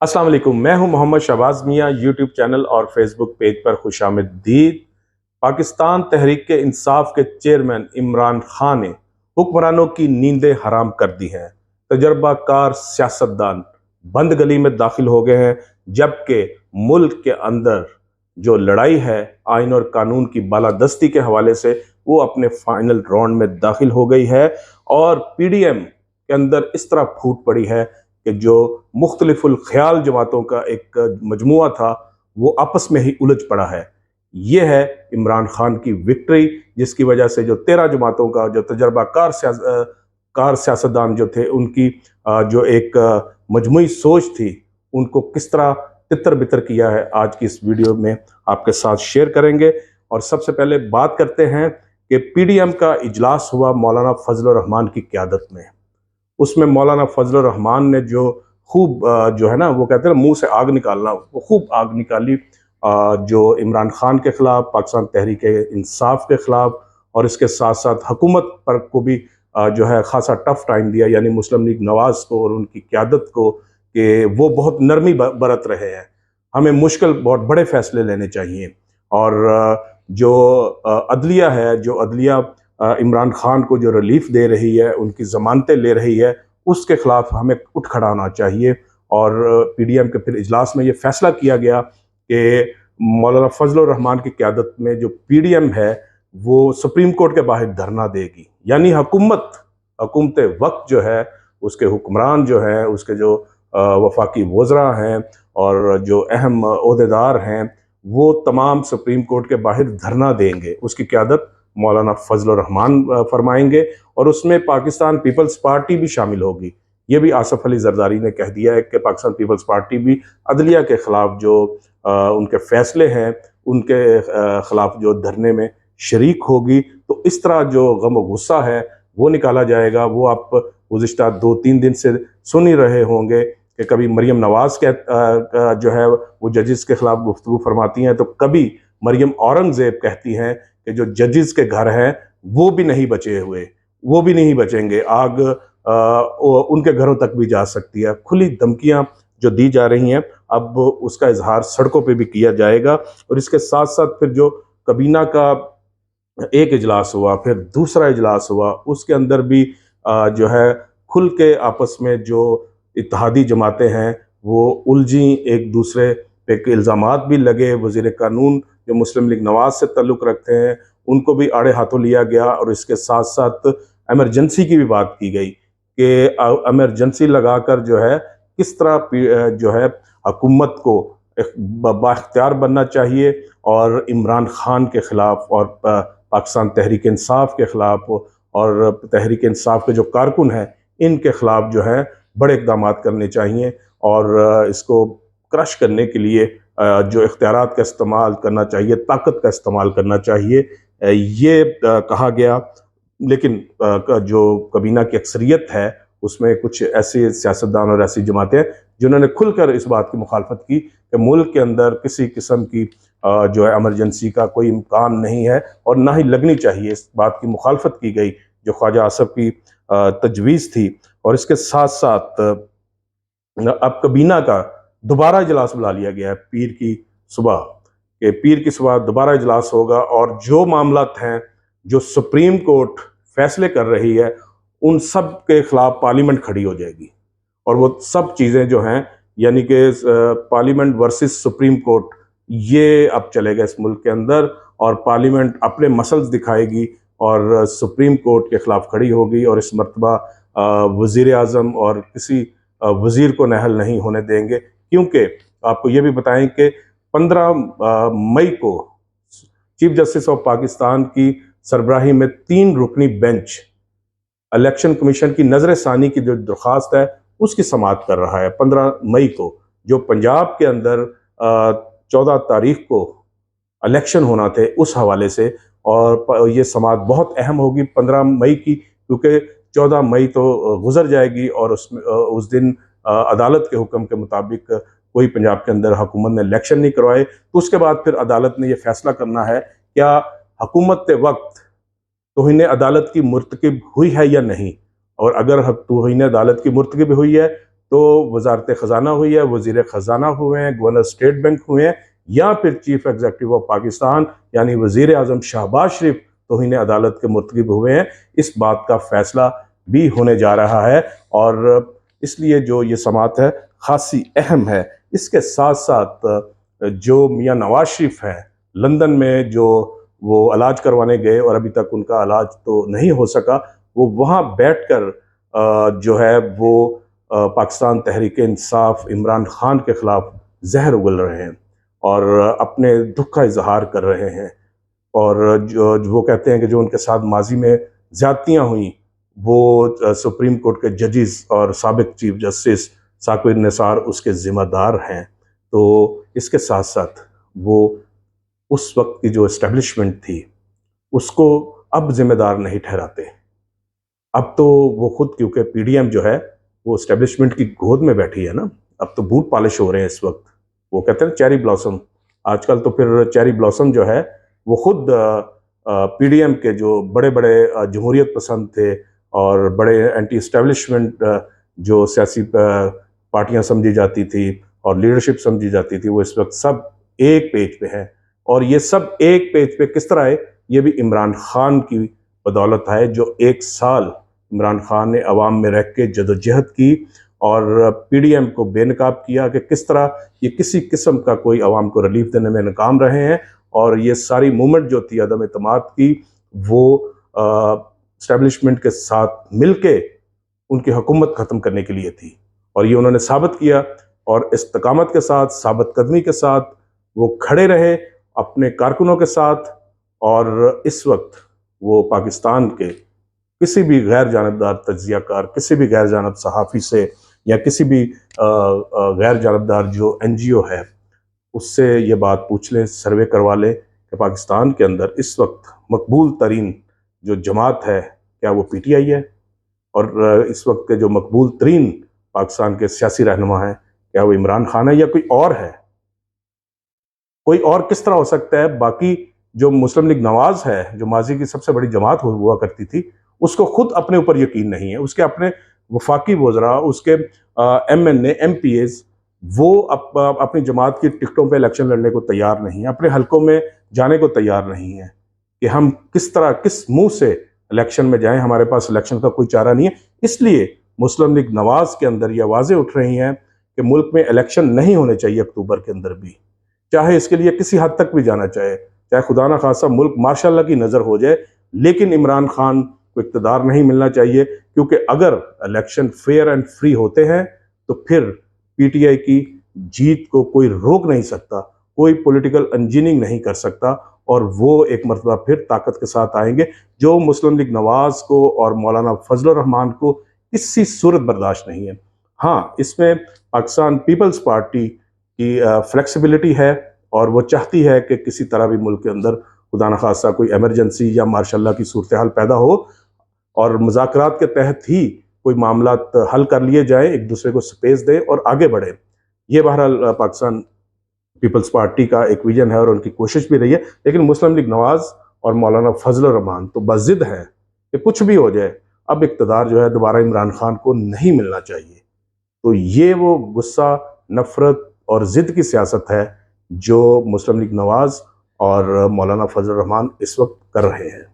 अस्सलाम वालेकुम। मैं हूं मोहम्मद शहबाज मियां। यूट्यूब चैनल और फेसबुक पेज पर खुशामदीद। पाकिस्तान तहरीक के इंसाफ के चेयरमैन इमरान खान ने हुक्मरानों की नींदें हराम कर दी हैं। तजर्बाकार सियासतदान बंद गली में दाखिल हो गए हैं, जबकि मुल्क के अंदर जो लड़ाई है आइन और कानून की बालादस्ती के हवाले से वो अपने फाइनल राउंड में दाखिल हो गई है। और पीडीएम के अंदर इस तरह फूट पड़ी है कि जो मुख्तलिफुल ख्याल जमातों का एक मजमुआ था वो आपस में ही उलझ पड़ा है। ये है इमरान खान की विक्ट्री, जिसकी वजह से जो 13 जमातों का जो तजर्बाकार सियासतदान जो थे उनकी जो एक मजमुई सोच थी उनको किस तरह तितर बितर किया है, आज की इस वीडियो में आपके साथ शेयर करेंगे। और सबसे पहले बात करते हैं कि पीडीएम का इजलास हुआ मौलाना फजल रहमान की क़यादत में। उसमें मौलाना फजल रहमान ने जो खूब जो है ना, वो कहते हैं ना, मुंह से आग निकालना, वो खूब आग निकाली जो इमरान खान के खिलाफ, पाकिस्तान तहरीक इंसाफ के खिलाफ, और इसके साथ साथ हुकूमत पर को भी जो है खासा टफ टाइम दिया, यानी मुस्लिम लीग नवाज को और उनकी क़यादत को, कि वो बहुत नरमी बरत रहे हैं। हमें मुश्किल बहुत बड़े फैसले लेने चाहिए। और जो अदलिया है, जो अदलिया इमरान खान को जो रिलीफ दे रही है, उनकी ज़मानतें ले रही है, उसके खिलाफ हमें उठ खड़ा होना चाहिए। और पीडीएम के फिर इजलास में ये फैसला किया गया कि मौलाना फजल रहमान की क़यादत में जो पीडीएम है वो सुप्रीम कोर्ट के बाहर धरना देगी। यानी हुकूमत वक्त जो है, उसके हुक्मरान जो हैं, उसके जो वफाकी वज़रा हैं और जो अहम ओहदेदार हैं, वो तमाम सुप्रीम कोर्ट के बाहर धरना देंगे। उसकी क़यादत मौलाना फजल रहमान फरमाएंगे और उसमें पाकिस्तान पीपल्स पार्टी भी शामिल होगी। ये भी आसफ अली जरदारी ने कह दिया है कि पाकिस्तान पीपल्स पार्टी भी अदलिया के ख़िलाफ़ जो उनके फ़ैसले हैं, उनके ख़िलाफ़ जो धरने में शरीक होगी। तो इस तरह जो गम और गुस्सा है वो निकाला जाएगा। वो आप गुज़िश्ता 2-3 दिन से सुन ही रहे होंगे कि कभी मरियम नवाज़ जो है वो जजेस के ख़िलाफ़ गुफ्तगू फरमाती हैं, तो कभी मरियम औरंगज़ेब कहती हैं कि जो जजेस के घर हैं वो भी नहीं बचे हुए, वो भी नहीं बचेंगे, आग उनके घरों तक भी जा सकती है। खुली धमकियां जो दी जा रही हैं, अब उसका इजहार सड़कों पे भी किया जाएगा। और इसके साथ साथ फिर जो कबीना का एक इजलास हुआ, फिर दूसरा इजलास हुआ, उसके अंदर भी जो है खुल के आपस में जो इत्तेहादी जमातें हैं वो उलझी, एक दूसरे पे इल्ज़ामात भी लगे। वज़ीर कानून जो मुस्लिम लीग नवाज से ताल्लुक़ रखते हैं उनको भी आड़े हाथों लिया गया। और इसके साथ साथ एमरजेंसी की भी बात की गई कि एमरजेंसी लगाकर जो है किस तरह जो है हुकूमत को बाख्तियार बनना चाहिए, और इमरान खान के ख़िलाफ़ और पाकिस्तान तहरीक इंसाफ के ख़िलाफ़ और तहरीक इंसाफ के जो कारकुन हैं इनके ख़िलाफ़ जो है बड़े इक़दाम करने चाहिए। और इसको क्रश करने के लिए जो इख्तियारात का इस्तेमाल करना चाहिए, ताकत का इस्तेमाल करना चाहिए, ये कहा गया। लेकिन जो कबीना की अक्सरियत है उसमें कुछ ऐसे सियासतदान और ऐसी जमातें हैं जिन्होंने खुलकर इस बात की मुखालफत की कि मुल्क के अंदर किसी किस्म की जो है एमरजेंसी का कोई इम्कान नहीं है और ना ही लगनी चाहिए। इस बात की मुखालफत की गई जो ख्वाजा आसफ की तजवीज़ थी। और इसके साथ साथ अब कबीना का दोबारा इजलास बुला लिया गया है पीर की सुबह, कि पीर की सुबह दोबारा इजलास होगा और जो मामलात हैं, जो सुप्रीम कोर्ट फैसले कर रही है, उन सब के खिलाफ पार्लियामेंट खड़ी हो जाएगी। और वो सब चीज़ें जो हैं, यानी कि पार्लियामेंट वर्सेस सुप्रीम कोर्ट, ये अब चलेगा इस मुल्क के अंदर। और पार्लियामेंट अपने मसल्स दिखाएगी और सुप्रीम कोर्ट के खिलाफ खड़ी होगी। और इस मरतबा वज़ीर आज़म और किसी वज़ीर को नाअहल नहीं होने देंगे, क्योंकि आपको ये भी बताएं कि 15 मई को चीफ जस्टिस ऑफ पाकिस्तान की सरबराही में 3 रुकनी बेंच इलेक्शन कमीशन की नजर सानी की जो दरख्वास्त है उसकी समाअत कर रहा है 15 मई को। जो पंजाब के अंदर 14 तारीख को इलेक्शन होना थे उस हवाले से। और ये समाअत बहुत अहम होगी 15 मई की, क्योंकि 14 मई तो गुजर जाएगी और उसमें उस दिन अदालत के हुक्म के मुताबिक कोई पंजाब के अंदर हुकूमत ने इलेक्शन नहीं करवाए। तो उसके बाद फिर अदालत ने यह फैसला करना है क्या हुकूमत वक्त तौहीन अदालत की मुर्तकिब हुई है या नहीं। और अगर तौहीन अदालत की मुर्तकिब हुई है तो वजारत ख़जाना हुई है, वज़ीर ख़जाना हुए हैं, गवर्नर स्टेट बैंक हुए हैं, या फिर चीफ एग्जीक्यूटिव ऑफ पाकिस्तान यानी वज़ीर आज़म शहबाज शरीफ तौहीन अदालत के मुर्तकिब हुए हैं, इस बात का फैसला भी होने जा रहा है। और इसलिए जो ये समाअत है खासी अहम है। इसके साथ साथ जो मियाँ नवाज शरीफ हैं, लंदन में जो वो इलाज करवाने गए और अभी तक उनका इलाज तो नहीं हो सका, वो वहाँ बैठकर जो है वो पाकिस्तान तहरीक इंसाफ इमरान खान के खिलाफ जहर उगल रहे हैं और अपने दुख का इजहार कर रहे हैं। और जो वो कहते हैं कि जो उनके साथ माजी में ज्यादतियाँ हुई, वो सुप्रीम कोर्ट के जजेस और साबिक चीफ जस्टिस साकिब निसार उसके ज़िम्मेदार हैं। तो इसके साथ साथ वो उस वक्त की जो इस्टेब्लिशमेंट थी उसको अब जिम्मेदार नहीं ठहराते। अब तो वो खुद, क्योंकि पीडीएम जो है वो इस्टेब्लिशमेंट की गोद में बैठी है ना, अब तो बूट पॉलिश हो रहे हैं इस वक्त। वो कहते हैं चेरी ब्लॉसम, आजकल तो फिर चेरी ब्लॉसम जो है वो खुद पीडीएम के जो बड़े बड़े जमहूरियत पसंद थे और बड़े एंटी इस्टेब्लिशमेंट जो सियासी पार्टियां समझी जाती थी और लीडरशिप समझी जाती थी, वो इस वक्त सब एक पेज पे हैं। और ये सब एक पेज पे किस तरह है, ये भी इमरान खान की बदौलत है, जो 1 साल इमरान खान ने अवाम में रह के जदोजहद की और पीडीएम को बेनकाब किया कि किस तरह ये किसी किस्म का कोई अवाम को रिलीफ देने में नाकाम रहे हैं। और ये सारी मूवमेंट जो थी अदम एतमाद की, वो इस्टेब्लिशमेंट के साथ मिलके उनकी हुकूमत ख़त्म करने के लिए थी। और ये उन्होंने साबित किया और इस्तकामत के साथ, साबित कदमी के साथ वो खड़े रहे अपने कारकुनों के साथ। और इस वक्त वो पाकिस्तान के किसी भी गैर जानबदार तज्जियाकार, किसी भी गैर जानब सहाफ़ी से या किसी भी गैर जानबदार जो एनजीओ है उससे ये बात पूछ लें, सर्वे करवा लें कि पाकिस्तान के अंदर इस वक्त मकबूल तरीन जो जमात है क्या वो पीटीआई है, और इस वक्त के जो मकबूल तरीन पाकिस्तान के सियासी रहनुमा हैं क्या वो इमरान खान है या कोई और है। कोई और किस तरह हो सकता है। बाकी जो मुस्लिम लीग नवाज है, जो माजी की सबसे बड़ी जमात हुआ करती थी, उसको खुद अपने ऊपर यकीन नहीं है। उसके अपने वफाकी वज़रा, उसके एमएनए एमपीएस, वो अपनी जमात की टिकटों पे इलेक्शन लड़ने को तैयार नहीं है, अपने हलकों में जाने को तैयार नहीं है कि हम किस तरह, किस मुंह से इलेक्शन में जाएं, हमारे पास इलेक्शन का कोई चारा नहीं है। इसलिए मुस्लिम लीग नवाज के अंदर ये आवाज़ें उठ रही हैं कि मुल्क में इलेक्शन नहीं होने चाहिए अक्टूबर के अंदर भी, चाहे इसके लिए किसी हद तक भी जाना चाहे खुदा ना खासा मुल्क माशाअल्लाह की नज़र हो जाए, लेकिन इमरान खान को इक़्तिदार नहीं मिलना चाहिए। क्योंकि अगर इलेक्शन फेयर एंड फ्री होते हैं तो फिर पीटीआई की जीत को कोई रोक नहीं सकता, कोई पॉलिटिकल इंजीनियरिंग नहीं कर सकता, और वो एक मरतबा फिर ताकत के साथ आएंगे, जो मुस्लिम लीग नवाज को और मौलाना फजलुर रहमान को किसी सूरत बर्दाश्त नहीं है। हाँ, इसमें पाकिस्तान पीपल्स पार्टी की फ्लेक्सिबिलिटी है और वो चाहती है कि किसी तरह भी मुल्क के अंदर खुदा न खासा कोई इमरजेंसी या मार्शल की सूरत हाल पैदा हो और मुज़ाकरात के तहत ही कोई मामला हल कर लिए जाए, एक दूसरे को स्पेस दें और आगे बढ़े। ये बहरहाल पाकिस्तान पीपल्स पार्टी का एक विजन है और उनकी कोशिश भी रही है। लेकिन मुस्लिम लीग नवाज और मौलाना फजलुर रहमान तो बज़िद हैं कि कुछ भी हो जाए, अब इक़्तिदार जो है दोबारा इमरान खान को नहीं मिलना चाहिए। तो ये वो गुस्सा, नफरत और ज़िद की सियासत है जो मुस्लिम लीग नवाज और मौलाना फजलुर रहमान इस वक्त कर रहे हैं।